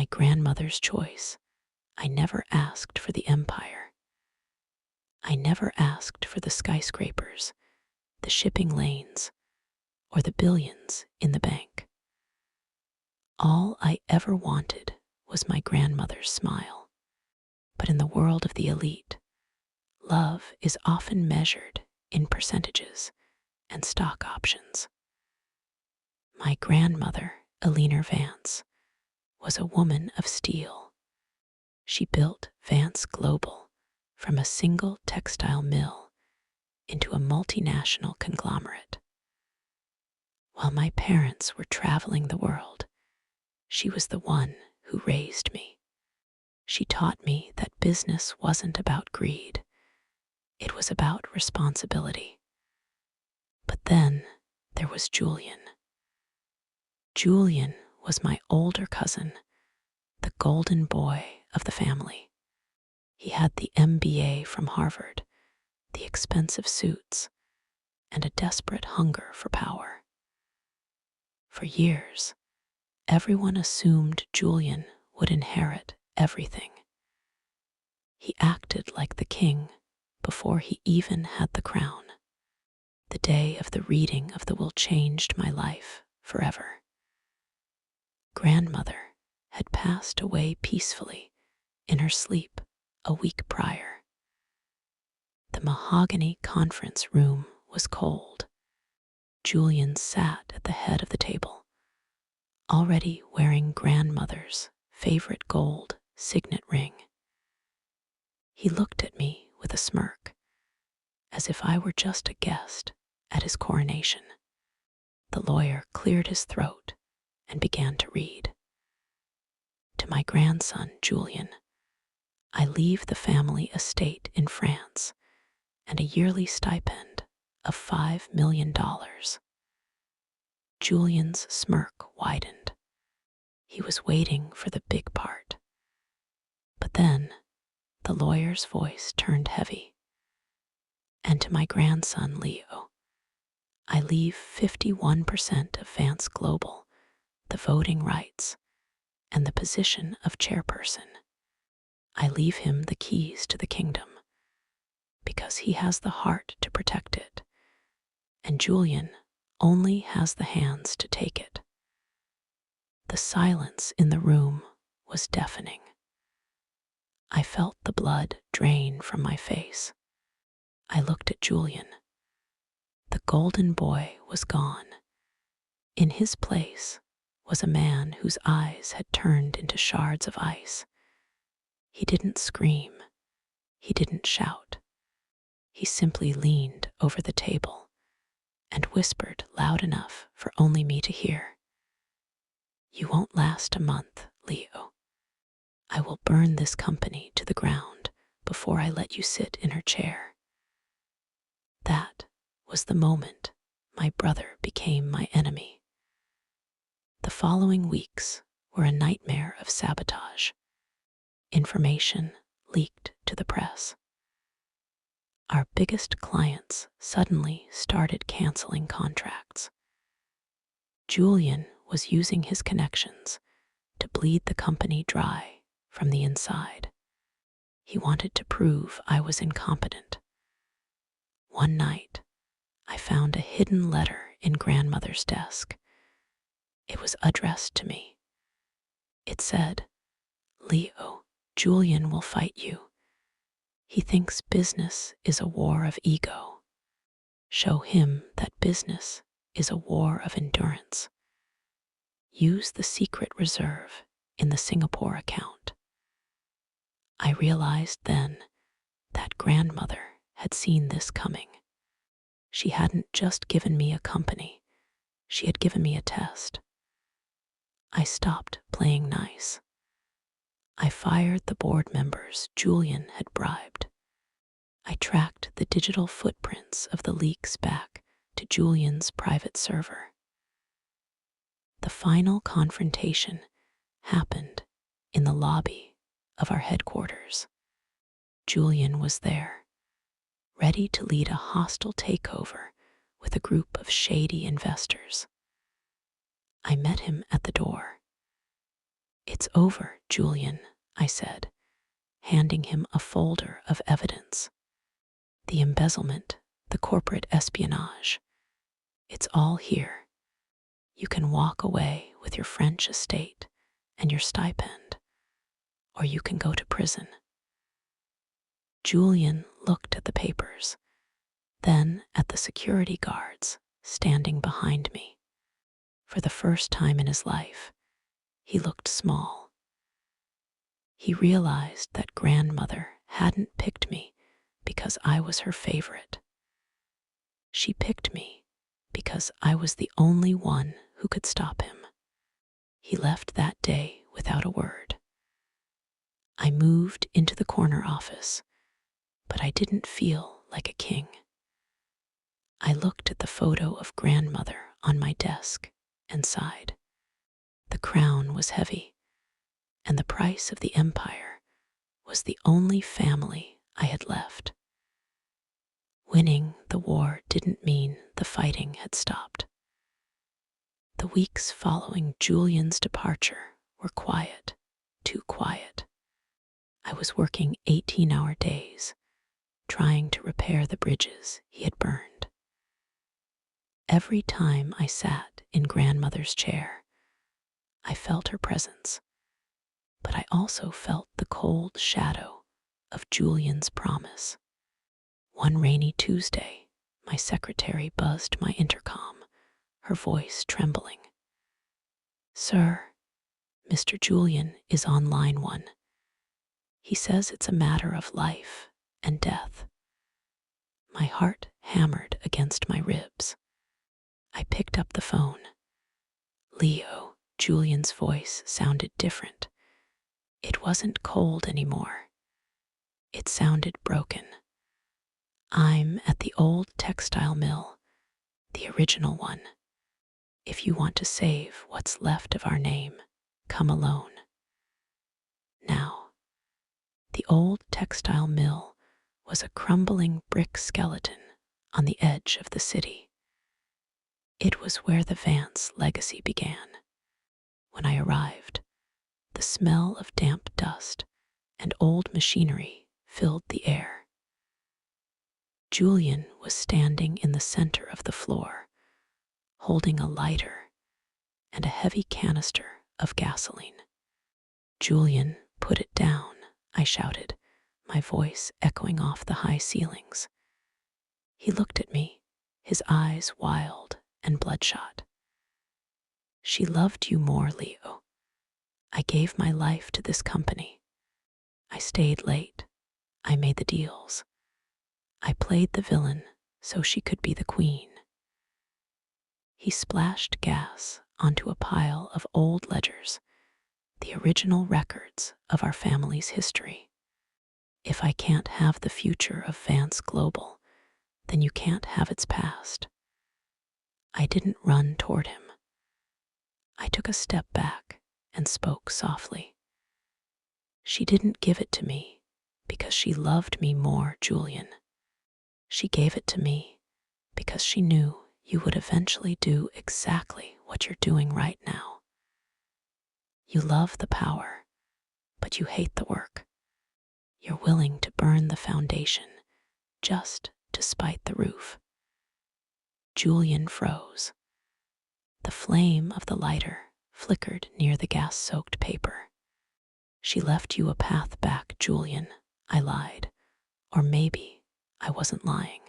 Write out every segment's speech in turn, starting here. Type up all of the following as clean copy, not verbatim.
my grandmother's choice. I never asked for the empire. I never asked for the skyscrapers, the shipping lanes, or the billions in the bank. All I ever wanted was my grandmother's smile. But in the world of the elite, love is often measured in percentages and stock options. My grandmother, Eleanor Vance, was a woman of steel. She built Vance Global from a single textile mill into a multinational conglomerate. While my parents were traveling the world, she was the one who raised me. She taught me that business wasn't about greed. It was about responsibility. But then there was Julian. Julian was my older cousin, the golden boy of the family. He had the MBA from Harvard, the expensive suits, and a desperate hunger for power. For years, everyone assumed Julian would inherit everything. He acted like the king before he even had the crown. The day of the reading of the will changed my life forever. Grandmother had passed away peacefully in her sleep a week prior. The mahogany conference room was cold. Julian sat at the head of the table, already wearing grandmother's favorite gold signet ring. He looked at me with a smirk, as if I were just a guest at his coronation. The lawyer cleared his throat and began to read. To my grandson, Julian, I leave the family estate in France and a yearly stipend of $5 million. Julian's smirk widened. He was waiting for the big part. But then the lawyer's voice turned heavy. And to my grandson, Leo, I leave 51% of Vance Global, the voting rights, and the position of chairperson. I leave him the keys to the kingdom, because he has the heart to protect it, and Julian only has the hands to take it. The silence in the room was deafening. I felt the blood drain from my face. I looked at Julian. The golden boy was gone. In his place was a man whose eyes had turned into shards of ice. He didn't scream. He didn't shout. He simply leaned over the table and whispered loud enough for only me to hear. You won't last a month, Leo. I will burn this company to the ground before I let you sit in her chair. That was the moment my brother became my enemy. The following weeks were a nightmare of sabotage. Information leaked to the press. Our biggest clients suddenly started canceling contracts. Julian was using his connections to bleed the company dry from the inside. He wanted to prove I was incompetent. One night, I found a hidden letter in grandmother's desk. It was addressed to me. It said, Leo, Julian will fight you. He thinks business is a war of ego. Show him that business is a war of endurance. Use the secret reserve in the Singapore account. I realized then that grandmother had seen this coming. She hadn't just given me a company, she had given me a test. I stopped playing nice. I fired the board members Julian had bribed. I tracked the digital footprints of the leaks back to Julian's private server. The final confrontation happened in the lobby of our headquarters. Julian was there, ready to lead a hostile takeover with a group of shady investors. I met him at the door. "It's over, Julian," I said, handing him a folder of evidence. "The embezzlement, the corporate espionage. It's all here. You can walk away with your French estate and your stipend, or you can go to prison." Julian looked at the papers, then at the security guards standing behind me. For the first time in his life, he looked small. He realized that grandmother hadn't picked me because I was her favorite. She picked me because I was the only one who could stop him. He left that day without a word. I moved into the corner office, but I didn't feel like a king. I looked at the photo of grandmother on my desk and sighed. The crown was heavy, and the price of the empire was the only family I had left. Winning the war didn't mean the fighting had stopped. The weeks following Julian's departure were quiet, too quiet. I was working 18-hour days, trying to repair the bridges he had burned. Every time I sat in grandmother's chair, I felt her presence, but I also felt the cold shadow of Julian's promise. One rainy Tuesday, my secretary buzzed my intercom, her voice trembling. "Sir, Mr. Julian is on line 1. He says it's a matter of life and death." My heart hammered against my ribs. I picked up the phone. "Leo," Julian's voice sounded different. It wasn't cold anymore. It sounded broken. "I'm at the old textile mill, the original one. If you want to save what's left of our name, come alone." Now, the old textile mill was a crumbling brick skeleton on the edge of the city. It was where the Vance legacy began. When I arrived, the smell of damp dust and old machinery filled the air. Julian was standing in the center of the floor, holding a lighter and a heavy canister of gasoline. "Julian, put it down," I shouted, my voice echoing off the high ceilings. He looked at me, his eyes wild and bloodshot. "She loved you more, Leo. I gave my life to this company. I stayed late. I made the deals. I played the villain so she could be the queen." He splashed gas onto a pile of old ledgers, the original records of our family's history. "If I can't have the future of Vance Global, then you can't have its past." I didn't run toward him. I took a step back and spoke softly. "She didn't give it to me because she loved me more, Julian. She gave it to me because she knew you would eventually do exactly what you're doing right now. You love the power, but you hate the work. You're willing to burn the foundation just to spite the roof." Julian froze. The flame of the lighter flickered near the gas-soaked paper. "She left you a path back, Julian," I lied. Or maybe I wasn't lying.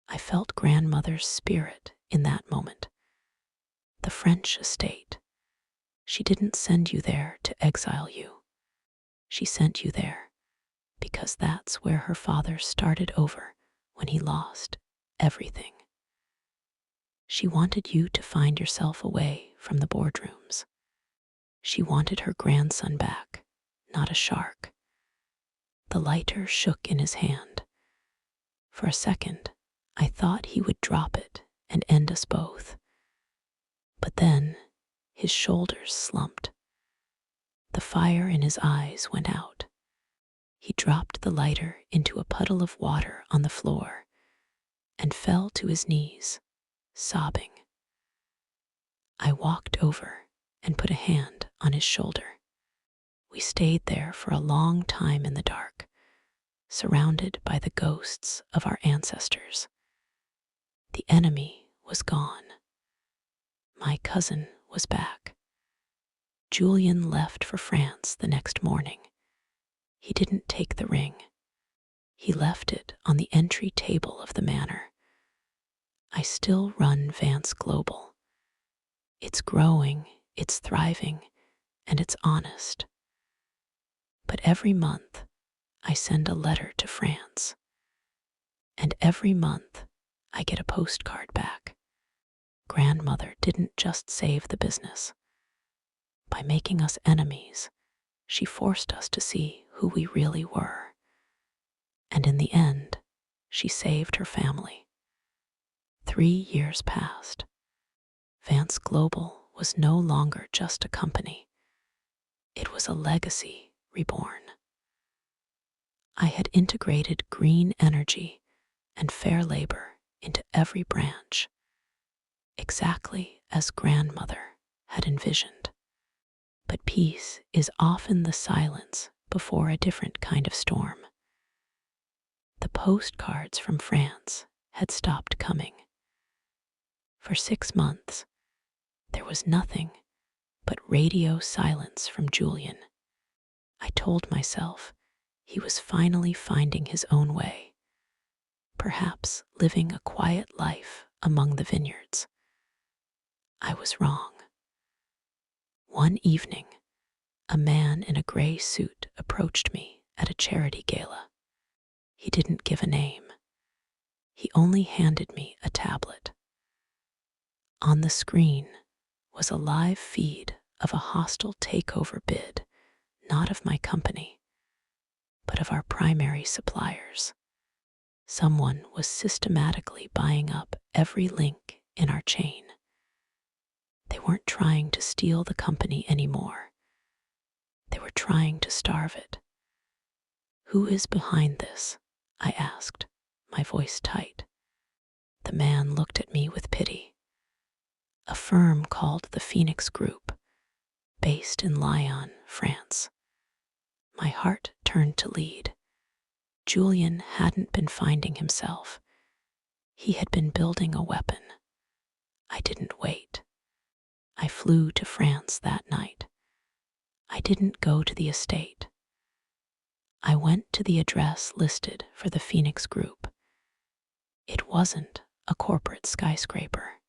I felt grandmother's spirit in that moment. The French estate. She didn't send you there to exile you. She sent you there because that's where her father started over when he lost everything. She wanted you to find yourself away from the boardrooms. She wanted her grandson back, not a shark. The lighter shook in his hand. For a second, I thought he would drop it and end us both. But then, his shoulders slumped. The fire in his eyes went out. He dropped the lighter into a puddle of water on the floor and fell to his knees, sobbing. I walked over and put a hand on his shoulder. We stayed there for a long time in the dark, surrounded by the ghosts of our ancestors. The enemy was gone. My cousin was back. Julian left for France the next morning. He didn't take the ring. He left it on the entry table of the manor. I still run Vance Global. It's growing, it's thriving, and it's honest. But every month, I send a letter to France. And every month, I get a postcard back. Grandmother didn't just save the business. By making us enemies, she forced us to see who we really were. And in the end, she saved her family. 3 years passed. Vance Global was no longer just a company. It was a legacy reborn. I had integrated green energy and fair labor into every branch, exactly as grandmother had envisioned. But peace is often the silence before a different kind of storm. The postcards from France had stopped coming. For 6 months, there was nothing but radio silence from Julian. I told myself he was finally finding his own way, perhaps living a quiet life among the vineyards. I was wrong. One evening, a man in a gray suit approached me at a charity gala. He didn't give a name. He only handed me a tablet. On the screen was a live feed of a hostile takeover bid, not of my company, but of our primary suppliers. Someone was systematically buying up every link in our chain. They weren't trying to steal the company anymore. They were trying to starve it. Who is behind this? I asked, my voice tight. The man looked at me with pity. A firm called the Phoenix Group, based in Lyon, France. My heart turned to lead. Julian hadn't been finding himself. He had been building a weapon. I didn't wait. I flew to France that night. I didn't go to the estate. I went to the address listed for the Phoenix Group. It wasn't a corporate skyscraper.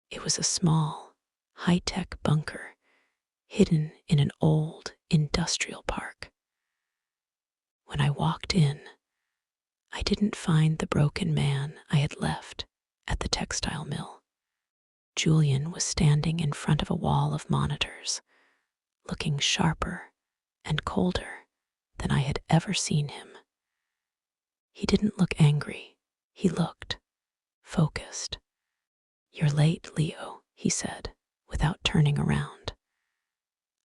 It was a small, high-tech bunker hidden in an old industrial park. When I walked in, I didn't find the broken man I had left at the textile mill. Julian was standing in front of a wall of monitors, looking sharper and colder than I had ever seen him. He didn't look angry. He looked focused. "You're late, Leo," he said, without turning around.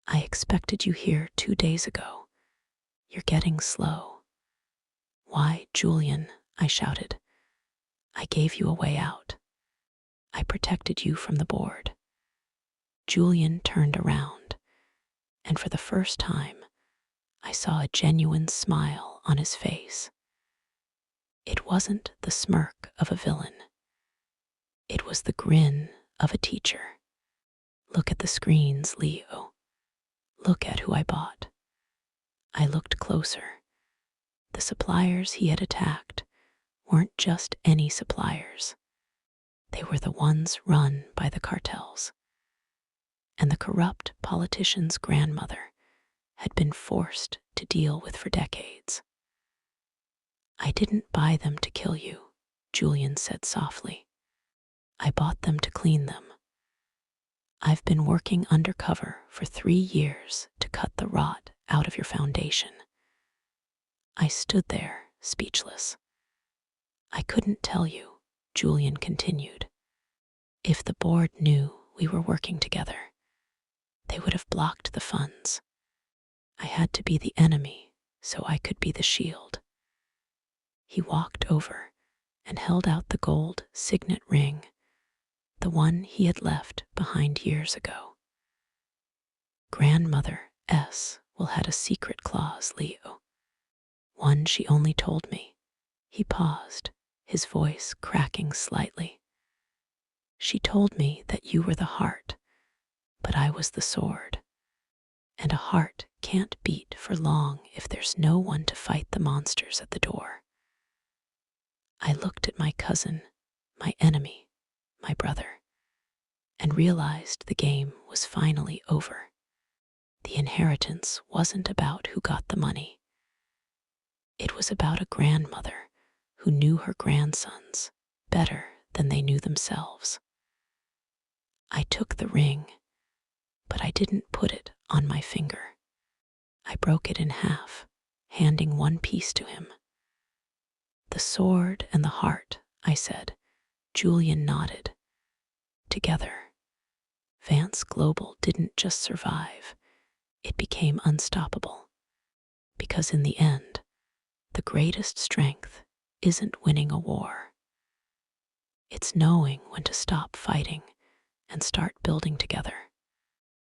"I expected you here 2 days ago. You're getting slow." "Why, Julian," I shouted. "I gave you a way out. I protected you from the board." Julian turned around, and for the first time, I saw a genuine smile on his face. It wasn't the smirk of a villain. It was the grin of a teacher. "Look at the screens, Leo. Look at who I bought." I looked closer. The suppliers he had attacked weren't just any suppliers. They were the ones run by the cartels. And the corrupt politician's grandmother had been forced to deal with for decades. "I didn't buy them to kill you," Julian said softly. "I bought them to clean them. I've been working undercover for 3 years to cut the rot out of your foundation." I stood there, speechless. "I couldn't tell you," Julian continued. "If the board knew we were working together, they would have blocked the funds. I had to be the enemy so I could be the shield." He walked over and held out the gold signet ring, the one he had left behind years ago. Grandmother S. will had a secret clause, Leo. One she only told me. He paused, his voice cracking slightly. She told me that you were the heart, but I was the sword. And a heart can't beat for long if there's no one to fight the monsters at the door. I looked at my cousin, my enemy, my brother, and realized the game was finally over. The inheritance wasn't about who got the money. It was about a grandmother who knew her grandsons better than they knew themselves. I took the ring, but I didn't put it on my finger. I broke it in half, handing one piece to him. The sword and the heart, I said. Julian nodded. Together, Vance Global didn't just survive, it became unstoppable. Because in the end, the greatest strength isn't winning a war. It's knowing when to stop fighting and start building together.